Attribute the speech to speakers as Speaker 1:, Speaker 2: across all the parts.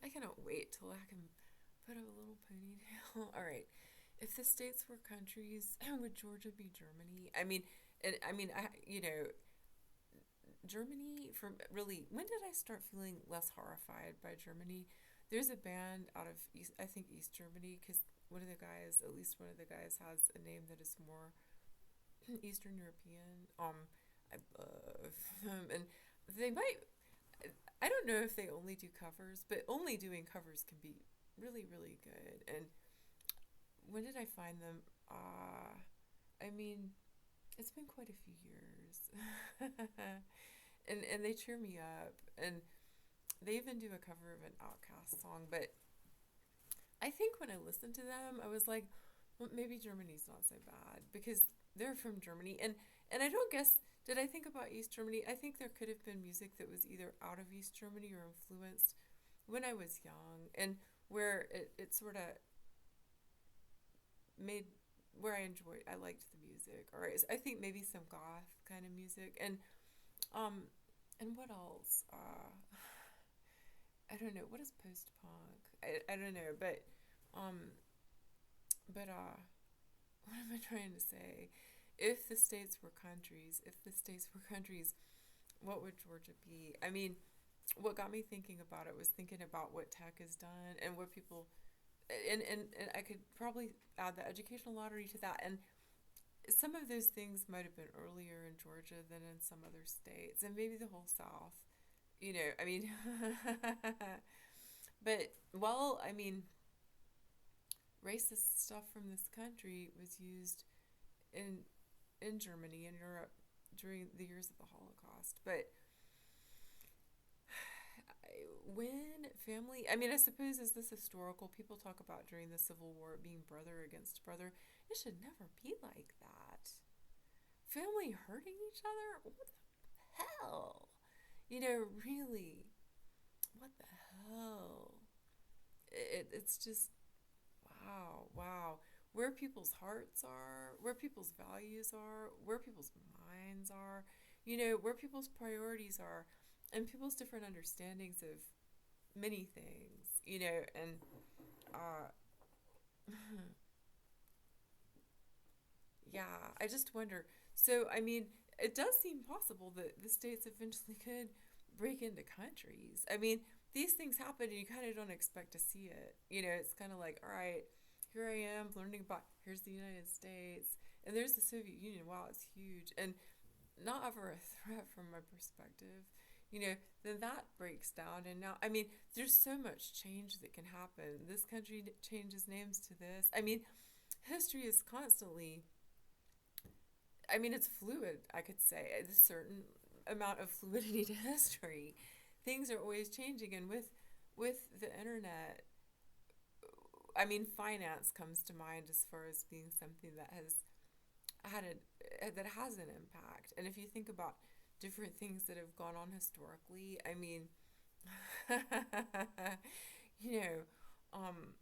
Speaker 1: I cannot wait till I can put up a little ponytail. All right. If the states were countries, would Georgia be Germany? I mean, and I mean, Germany, from really, when did I start feeling less horrified by Germany? There's a band out of East, I think East Germany, because one of the guys, at least one of the guys, has a name that is more Eastern European. I love them, and they might. I don't know if they only do covers, but only doing covers can be really, really good. And when did I find them? I mean, it's been quite a few years, and they cheer me up, and they even do a cover of an Outcast song. But I think when I listened to them, I was like, well, maybe Germany's not so bad because they're from Germany, and I don't guess. Did I think about East Germany? I think there could have been music that was either out of East Germany or influenced when I was young, and where it sort of made where I liked the music. All right, so I think maybe some goth kind of music, um, and what else? I don't know. What is post punk? I don't know, um, but what am I trying to say? If the states were countries, what would Georgia be? I mean, what got me thinking about it was thinking about what tech has done and what people, and I could probably add the educational lottery to that. And some of those things might have been earlier in Georgia than in some other states, and maybe the whole South. I mean, but well, I mean, racist stuff from this country was used in Germany and Europe during the years of the Holocaust. But when family, I mean, I suppose as this historical, people talk about during the Civil War being brother against brother. It should never be like that. Family hurting each other? What the hell? Really, what the hell? It's just, wow, wow. Where people's hearts are, where people's values are, where people's minds are, where people's priorities are, and people's different understandings of many things, and uh, yeah, I just wonder. So, I mean, it does seem possible that the states eventually could break into countries. I mean, these things happen and you kind of don't expect to see it. It's kind of like, all right, here I am learning about, here's the United States, and there's the Soviet Union. Wow, it's huge. And not ever a threat from my perspective. Then that breaks down. And now, I mean, there's so much change that can happen. This country changes names to this. I mean, history is constantly, I mean, it's fluid, I could say. There's a certain amount of fluidity to history. Things are always changing, and with the internet, I mean, finance comes to mind as far as being something that has an impact. And if you think about different things that have gone on historically, I mean, you know, um,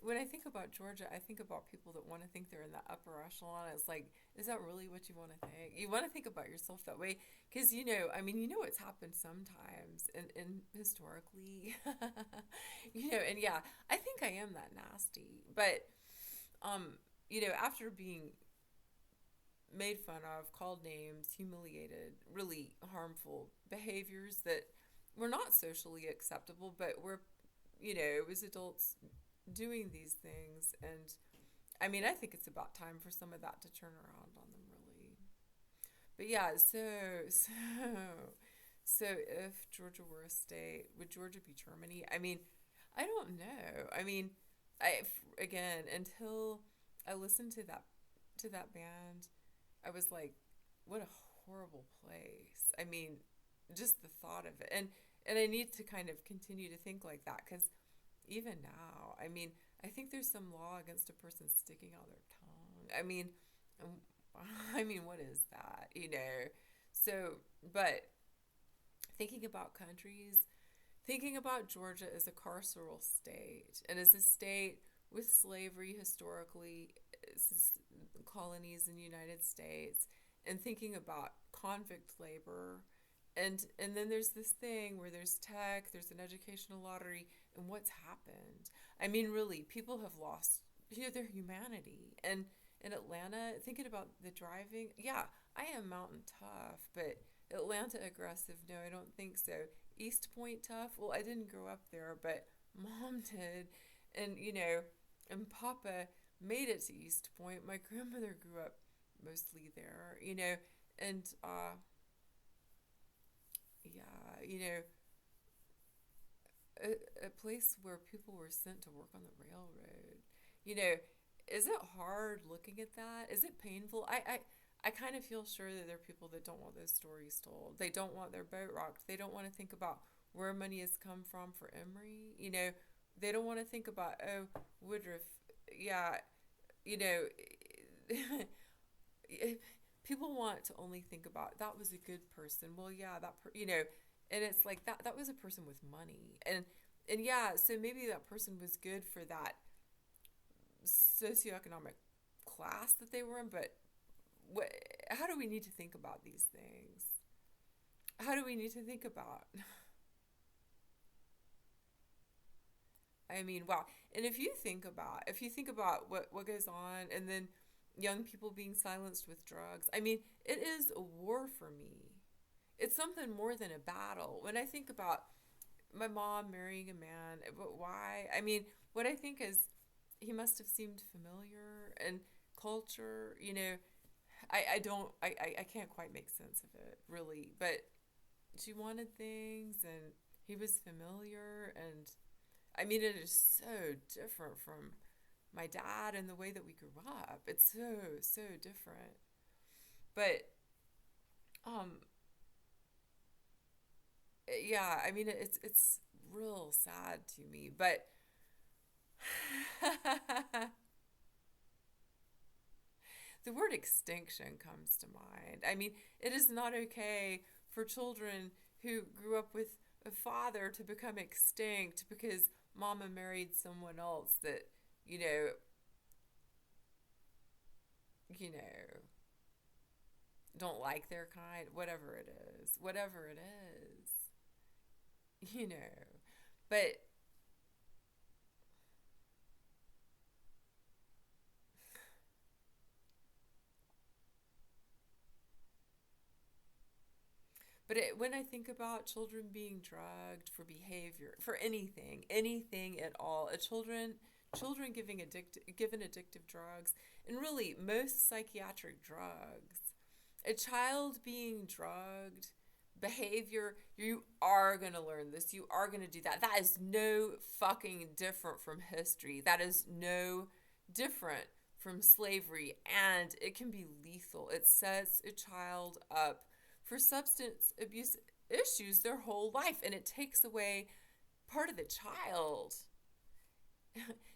Speaker 1: when I think about Georgia, I think about people that want to think they're in the upper echelon. It's like, is that really what you want to think? You want to think about yourself that way because I mean, what's happened sometimes, and historically, and yeah, I think I am that nasty, but um, after being made fun of, called names, humiliated, really harmful behaviors that were not socially acceptable, but were, it was adults doing these things. And I mean, I think it's about time for some of that to turn around on them, really. But yeah, so if Georgia were a state, would Georgia be Germany? I mean, I don't know. I mean, again, until I listened to that band, I was like, what a horrible place. I mean, just the thought of it. And I need to kind of continue to think like that because even now, I mean, I think there's some law against a person sticking out their tongue. Um, I mean, what is that? So, but thinking about countries, thinking about Georgia as a carceral state and as a state with slavery historically, colonies in the United States, and thinking about convict labor And then there's this thing where there's tech, there's an educational lottery, and what's happened? I mean, really, people have lost, their humanity. And in Atlanta, thinking about the driving, yeah, I am mountain tough, but Atlanta aggressive, no, I don't think so. East Point tough, well, I didn't grow up there, but mom did. And, and Papa made it to East Point. My grandmother grew up mostly there, and yeah, a place where people were sent to work on the railroad. You know, is it hard looking at that? Is it painful? I kind of feel sure that there are people that don't want those stories told. They don't want their boat rocked. They don't want to think about where money has come from for Emory. They don't want to think about, oh, Woodruff, yeah, you know, people want to only think about that was a good person. Well, yeah, and it's like that was a person with money, and yeah, so maybe that person was good for that socioeconomic class that they were in, but what? How do we need to think about these things? How do we need to think about? I mean, wow. And if you think about what goes on, and then young people being silenced with drugs, I mean, it is a war for me. It's something more than a battle. When I think about my mom marrying a man, but why? I mean, what I think is he must have seemed familiar, and culture, I don't, I can't quite make sense of it, really. But she wanted things, and he was familiar, and I mean, it is so different from my dad and the way that we grew up. It's so, so different. But, um, yeah, I mean, it's real sad to me. But the word extinction comes to mind. I mean, it is not okay for children who grew up with a father to become extinct because mama married someone else that, you know, you know, don't like their kind, whatever it is, you know. But when I think about children being drugged for behavior, for anything at all, children given addictive drugs, and really most psychiatric drugs, a child being drugged, behavior, you are going to learn this. You are going to do that. That is no fucking different from history. That is no different from slavery, and it can be lethal. It sets a child up for substance abuse issues their whole life, and it takes away part of the child.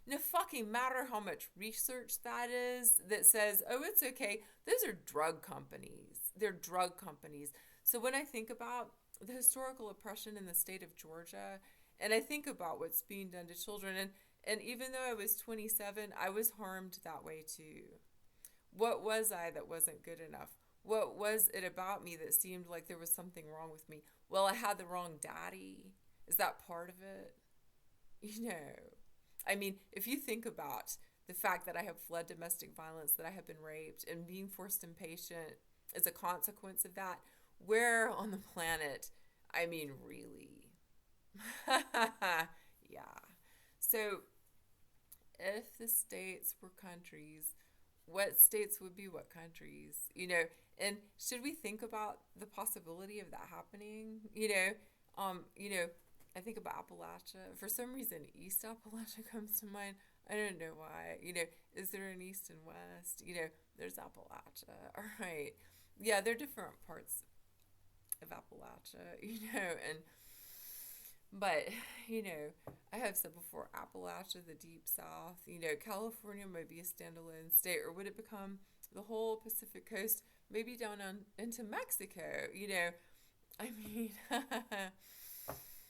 Speaker 1: No fucking matter how much research that is that says, oh, it's okay. Those are drug companies. They're drug companies. So when I think about the historical oppression in the state of Georgia, and I think about what's being done to children, and even though I was 27, I was harmed that way too. What was I that wasn't good enough? What was it about me that seemed like there was something wrong with me? Well, I had the wrong daddy. Is that part of it? You know, I mean, if you think about the fact that I have fled domestic violence, that I have been raped, and being forced inpatient as a consequence of that, where on the planet, I mean, really? Yeah. So, if the states were countries, what states would be what countries? And should we think about the possibility of that happening? I think about Appalachia. For some reason, East Appalachia comes to mind. I don't know why. Is there an East and West? There's Appalachia. All right. Yeah, there are different parts of Appalachia, and but, I have said before, Appalachia, the deep south, California might be a standalone state, or would it become the whole Pacific coast, maybe down on into Mexico? I mean,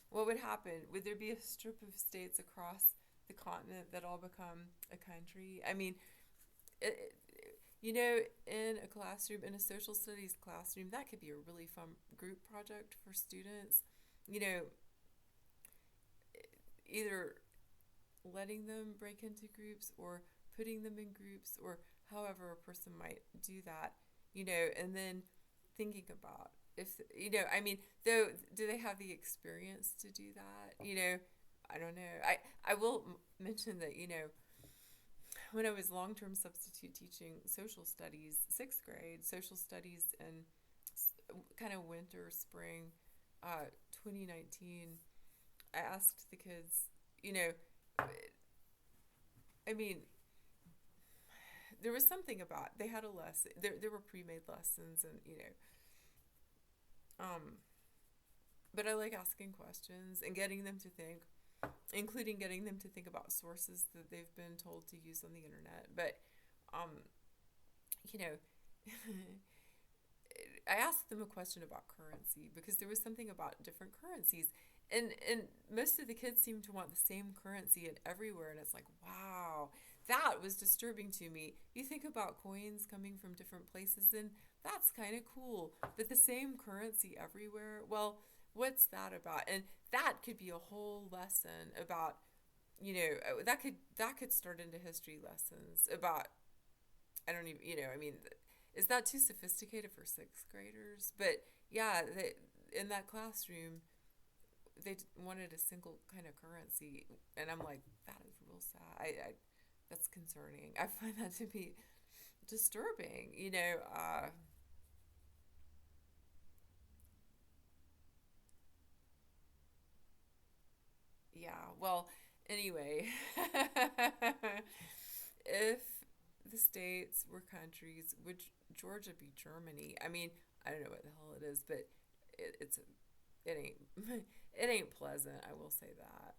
Speaker 1: what would happen? Would there be a strip of states across the continent that all become a country? I mean, it, in a classroom, in a social studies classroom, that could be a really fun group project for students. You know, either letting them break into groups or putting them in groups or however a person might do that, and then thinking about if, I mean, though, do they have the experience to do that? I don't know. I will mention that, when I was long term substitute teaching social studies, sixth grade, social studies, and kind of winter, spring, 2019, I asked the kids, I mean, there was something about, they had a lesson, there were pre made lessons, and, um, but I like asking questions and getting them to think, including getting them to think about sources that they've been told to use on the internet. But, um, you know, I asked them a question about currency because there was something about different currencies. And most of the kids seem to want the same currency and everywhere. And it's like, wow, that was disturbing to me. You think about coins coming from different places, then that's kind of cool. But the same currency everywhere, well, what's that about? And that could be a whole lesson about, that could start into history lessons about, I don't even, I mean, is that too sophisticated for sixth graders? But yeah, in that classroom, they wanted a single kind of currency, and I'm like, that is real sad. That's concerning. I find that to be disturbing. Yeah. Well, anyway, if the states were countries, would Georgia be Germany? I mean, I don't know what the hell it is, but it's it ain't it ain't pleasant. I will say that.